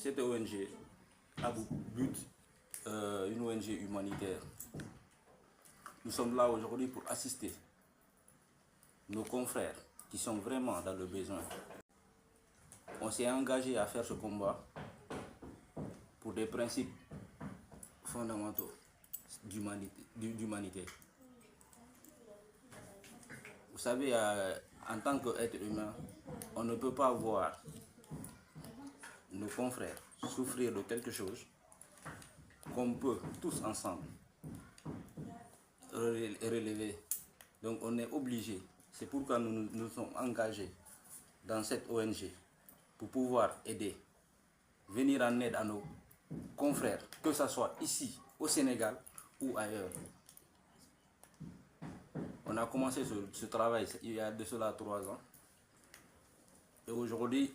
cette ONG a pour but une ONG humanitaire. Nous sommes là aujourd'hui pour assister nos confrères qui sont vraiment dans le besoin. On s'est engagé à faire ce combat pour des principes fondamentaux d'humanité. Vous savez, en tant qu'être humain, on ne peut pas voir nos confrères souffrir de quelque chose qu'on peut tous ensemble relever. Donc on est obligé, c'est pourquoi nous nous sommes engagés dans cette ONG pour pouvoir aider, venir en aide à nos confrères, que ce soit ici au Sénégal ou ailleurs. On a commencé ce travail il y a de cela 3 ans. Et aujourd'hui,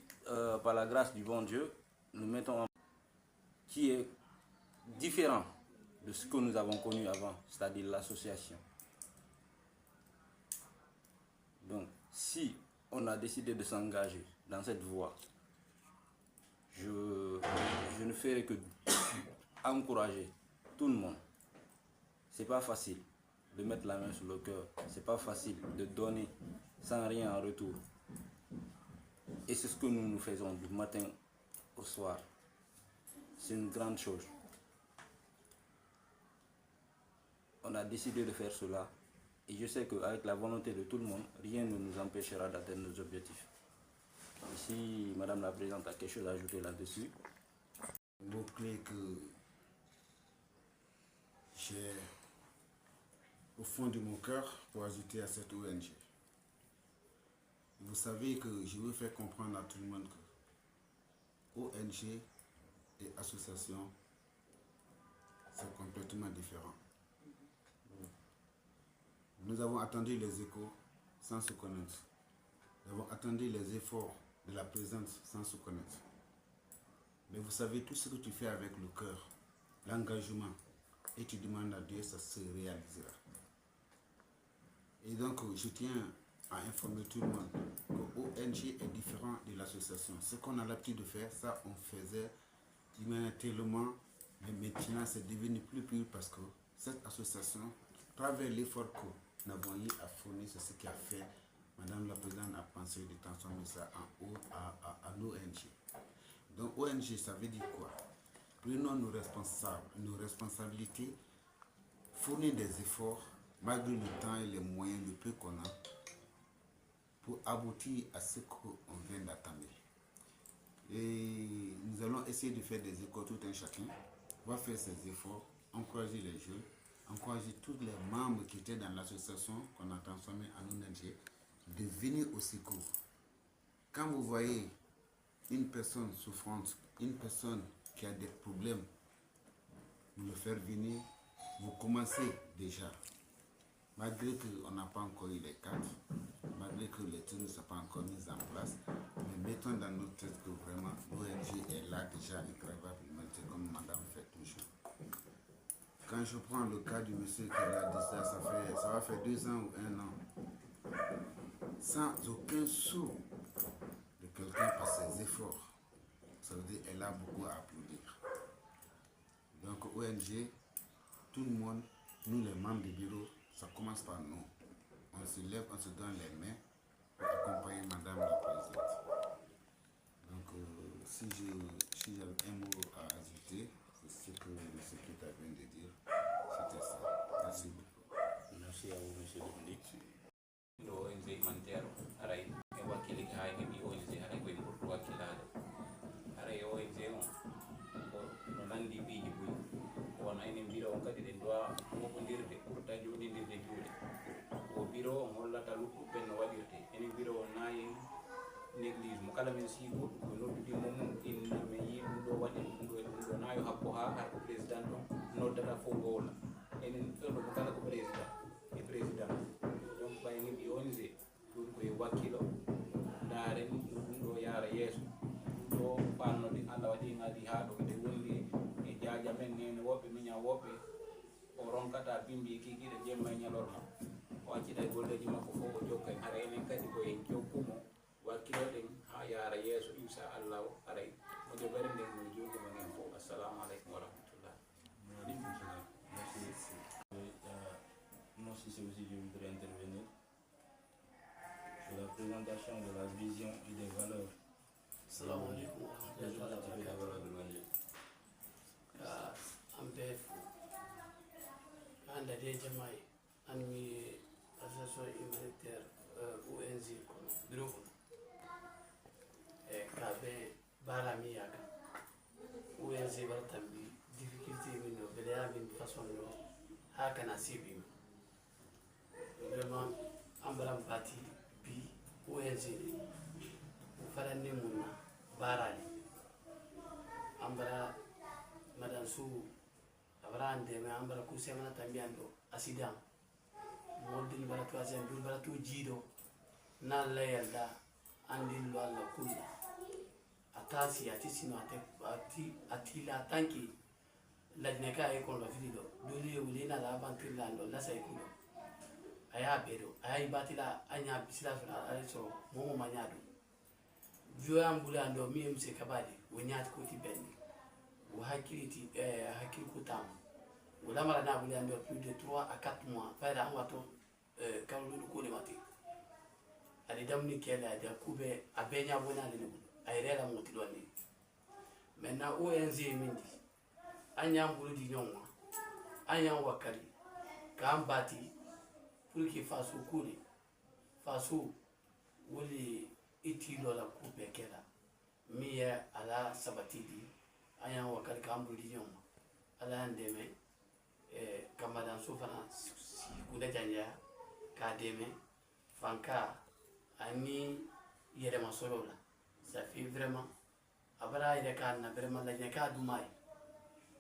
par la grâce du bon Dieu, nous mettons un qui est différent de ce que nous avons connu avant, c'est-à-dire l'association. Donc, si on a décidé de s'engager dans cette voie, je ne ferai que encourager tout le monde. C'est pas facile de mettre la main sur le cœur, c'est pas facile de donner sans rien en retour. Et c'est ce que nous faisons du matin au soir. C'est une grande chose. On a décidé de faire cela et je sais qu'avec la volonté de tout le monde, rien ne nous empêchera d'atteindre nos objectifs. Si Madame la Présidente a quelque chose à ajouter là-dessus. Le mot-clé que j'ai au fond de mon cœur pour ajouter à cette ONG. Vous savez que je veux faire comprendre à tout le monde que ONG et association, c'est complètement différent. Nous avons attendu les échos sans se connaître. Nous avons attendu les efforts de la présence sans se connaître. Mais vous savez, tout ce que tu fais avec le cœur, l'engagement, et tu demandes à Dieu, ça se réalisera. Et donc, je tiens à informer tout le monde que l'ONG est différent de l'association. Ce qu'on a l'habitude de faire, ça on faisait humanitairement, mais maintenant c'est devenu plus pur parce que cette association, à travers l'effort que nous avons eu à fournir, c'est ce qui a fait, Madame la Présidente a pensé de transformer ça en ONG. Donc ONG, ça veut dire quoi? Prenons nos responsabilités, fournir des efforts, malgré le temps et les moyens, le peu qu'on a, pour aboutir à ce qu'on vient d'attendre. Et nous allons essayer de faire des efforts, tout un chacun va faire ses efforts, encourager les jeunes, encourager tous les membres qui étaient dans l'association qu'on a transformée en ONG, de venir au secours. Quand vous voyez une personne souffrante, une personne qui a des problèmes, vous le faire venir, vous commencez déjà. Malgré qu'on n'a pas encore eu les cartes, malgré que les trucs ne sont pas encore mis en place, mais mettons dans notre tête que vraiment l'ONG est là déjà et travaille l'humanité comme Madame fait toujours. Quand je prends le cas du monsieur qui a dit ça, ça va faire 2 ans ou 1 an, sans aucun sou de quelqu'un par ses efforts, ça veut dire qu'elle a beaucoup à applaudir. Donc ONG, tout le monde, nous les membres du bureau, ça commence par nous. On se lève, on se donne les mains pour accompagner Madame la Présidente. Donc, si j'avais un mot à ajouter, c'est ce que M. Kita vient de dire. C'était ça. Merci beaucoup. Merci à vous, M. Dominique. ONG humanitaire aray e wakkili ha heɓi ONG aray koye ɓurɗo wakkilade aray ONG on no nandi ɓiiji boyi wona enen mbira on kadi ɗen dowa moɓodirde ɓurta joɗidirde juuɗe o biro on hollata luttuɓɓen no waɗirte enen biro on nayi néglige mo kala men siigo ko noddudimmo mum inna min yi ɗum ɗo waɗi ɗum ɗo e ɗum ɗo nayo hakko ha har ko président ɗon noddata fof gowla enen ɗo mo kala ko président e président donc ɓay heɓi ONG ɗum koye wakkilo ndaren ɗum ɗo yaara yeeso ɗo ɓannode Allah waɗi ngadi ha ɗo ɓe wondi e jaaja men nene woɓɓe miña woɓɓe o ronkata bimbi kikiɗe jemma e ñalorma o accita e golleji makko fof o jokka en hara enen kadi koyen jokkumo wakkiloɗen ha yaara yeeso inchallahu aray mo jogare nden no joni présentation de la vision et des valeurs. Salam alaikum wa rahmatullahi wa barakatuh. An bɛɛ fo an daden jama ye an min ye association humanitaire ONG kɔnɔ biro kɔnɔ k'a bɛn baara min y'a kan ONG b'a tan bi difficulté min don gɛlɛya min façon don a kana se bi ma vraiment an bala bati bi ONG o fana ne mun na baara de an bala madame Sou abara ande me ambara ku semana tambiando accident modin bara to asen dul bara to jido na layalda andin lo alla kulla atasi atisino atila tanki lajneka e kon lo fido doli wulina la bantir lando la say kudo aya bedo aya batila anya bisila sura aliso momo manyado vio ambulando mi mse kabadi wonyat ko ti bendi ou hakiliti hakil kutam wala mara na buli ando plus de 3 à 4 mois para an wato kawlu ko le mati ali damni kela da kube abenya bona le ne ay rela moti doni maintenant ONG mindi anya mbulu di nyonwa anya wakari kam bati pour que faso kule faso woli itilo la kube kela miya ala sabatidi aya wakari kambu di nyoma ala ndeme kamadan so fana kuda janja ka deme fanka ani yere masolo la ça fait vraiment abara ide ka na vraiment la nyaka dumai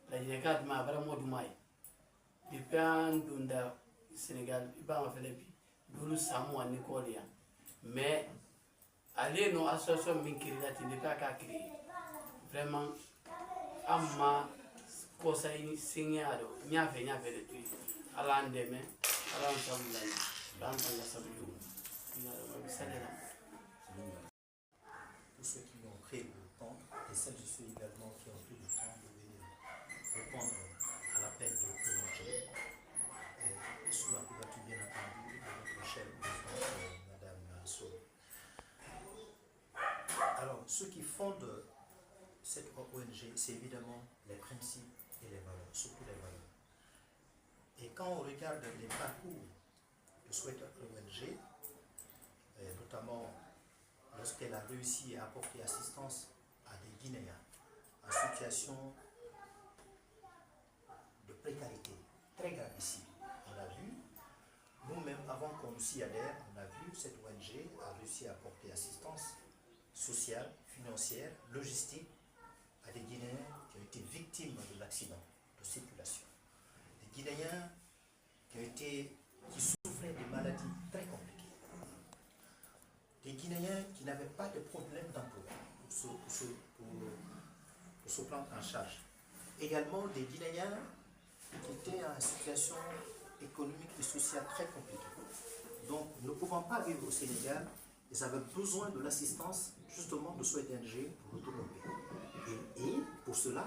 abara mo dumai depuis dunda Sénégal iba ma fele bi dulu samu ani kolia mais aller no association min kirila tinde ka créer vraiment amma cosa in segnado nyafe de tu ala ndeme ala nsabulani bamba la sabu ina ba salera tous ceux qui ont créé le temps et celles et ceux également qui ont pris le temps de venir répondre à l'appel de l'ONG sous la couverture bien entendu de notre chère Madame Sow. Alors, ceux qui fondent cette ONG, c'est évidemment les principes et les valeurs, surtout les valeurs. Et quand on regarde les parcours de cette ONG, notamment lorsqu'elle a réussi à apporter assistance à des Guinéens en situation de précarité très gravissime, on a vu, nous-mêmes avant qu'on s'y adhère, on a vu cette ONG a réussi à apporter assistance sociale, financière, logistique à des Guinéens qui ont été victimes de l'accident de circulation. Des Guinéens qui souffraient de maladies très compliquées. Des Guinéens qui n'avaient pas de problème d'emploi pour se prendre en charge. Également des Guinéens qui étaient en situation économique et sociale très compliquée. Donc, ne pouvant pas vivre au Sénégal, ils avaient besoin de l'assistance justement de cette ONG pour retourner au pays. Et pour cela,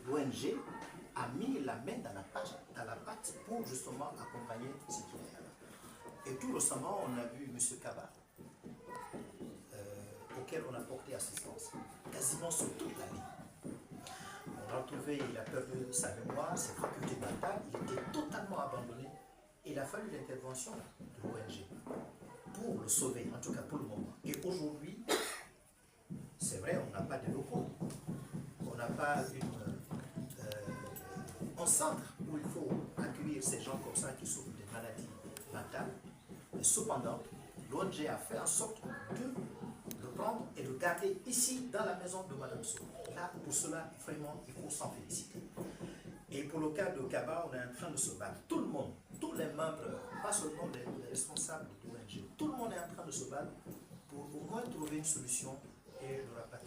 l'ONG a mis la main dans la pâte pour justement accompagner ces Guinéens. Et tout récemment, on a vu M. Kaba, auquel on a porté assistance, quasiment sur toute la ligne. On a retrouvé, il a perdu sa mémoire, ses facultés mentales, il était totalement abandonné. Il a fallu l'intervention de l'ONG pour le sauver, en tout cas pour le moment. Et aujourd'hui, c'est vrai, on n'a pas de locaux, on n'a pas un centre où il faut accueillir ces gens comme ça qui souffrent de maladies mentales. Mais cependant, l'ONG a fait en sorte de le prendre et de le garder ici dans la maison de Madame Sow. Là, pour cela, vraiment, il faut s'en féliciter. Et pour le cas de Kaba, on est en train de se battre. Tout le monde, tous les membres, pas seulement les responsables de l'ONG, tout le monde est en train de se battre pour au moins trouver une solution et le rapatrier.